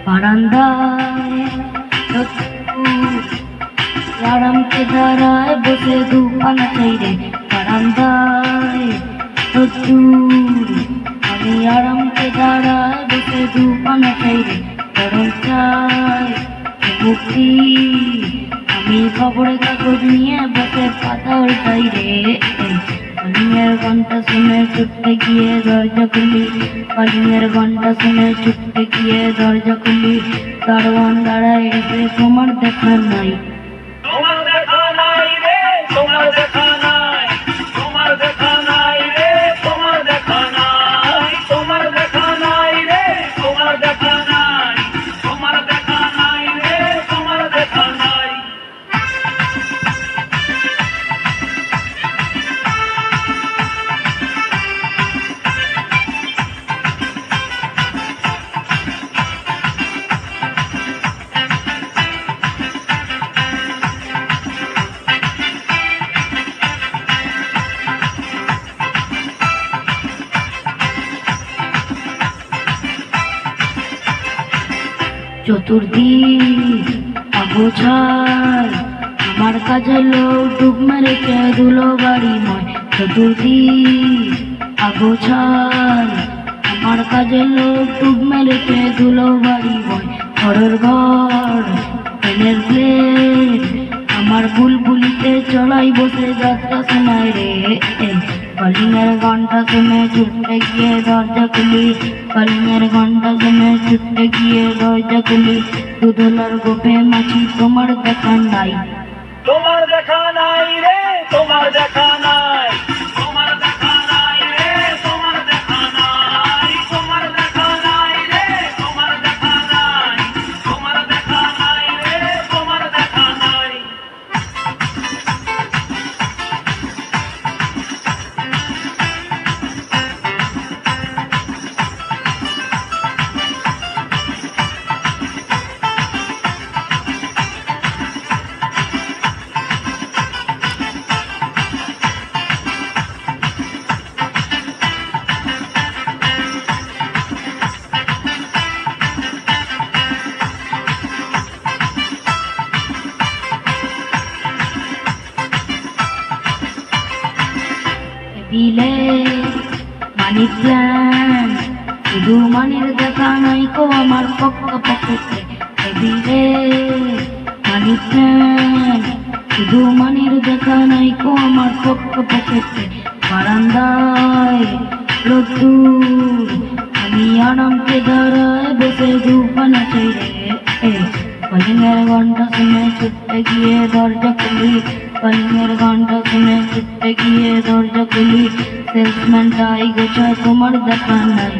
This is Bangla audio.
বারান্দায় আরাম কে দাঁড়ায় বসে দুখানা চাইরে বারান্দায় আমি আরাম কে দাঁড়ায় বসে দুখানা চাইরে গরম চাই মুক্তি আমি খবরের কাগজ নিয়ে বসে পাতা উল্টাই রে কলিংয়ের ঘন্টা শুনে ছুটতে গিয়ে দরজা খুলি কলিংয়ের ঘন্টা শুনে ছুটতে গিয়ে দরজা খুলি দারোয়ান দাঁড়ায় এসে তোমার দেখা নাই তোমার দেখা নাই রে তোমার দেখা নাই তোমার দেখা নাই রে তোমার দেখা নাই তোমার দেখা নাই রে তোমার দেখা নাই তোমার দেখা নাই রে তোমার দেখা নাই চতুর্দিক অগোছাল আমার কাজে লোক ডুব মেরেছে ধুলো বাড়িময় চতুর্দিক অগোছাল আমার কাজে লোক ডুব মেরেছে ধুলো বাড়িময় ঘরের ঘর পেনের প্লেট আমার বুলবুলিতে চড়াই বসে যাত্রা শোনায় রে কলিংয়ের ঘন্টা শুনে ছুটতে গিয়ে দরজা খুলি কলিংয়ের ঘন্টা শুনে ছুটতে গিয়ে দরজা খুলি দুধলার গোপে মাছি তোমার দেখা নাই তোমার দেখা নাই রে তোমার দেখা নাই তোমার দেখা নাই রে তোমার দেখা নাই তোমার দেখা নাই রে তোমার দেখা নাই তোমার দেখা নাই রে তোমার দেখা নাই দিলে মানি প্ল্যান শুধু মানির দেখা নাই কো আমার পক্ষ পক্ষে দিলে মানি প্ল্যান শুধু মানির দেখা নাই কো আমার পক্ষ পক্ষে বারান্দায় রোদ্দুর আমি আরামকে দাঁড়ায় বসে দুখানা চাইরে কলিংয়ের ঘন্টা শুনে ছুটতে গিয়ে দরজা খুলি কলিংয়ের ঘন্টা শুনে ছুটতে গিয়ে দরজা খুলি সেলসম্যানটাই গোছায় তোমার দেখা নাই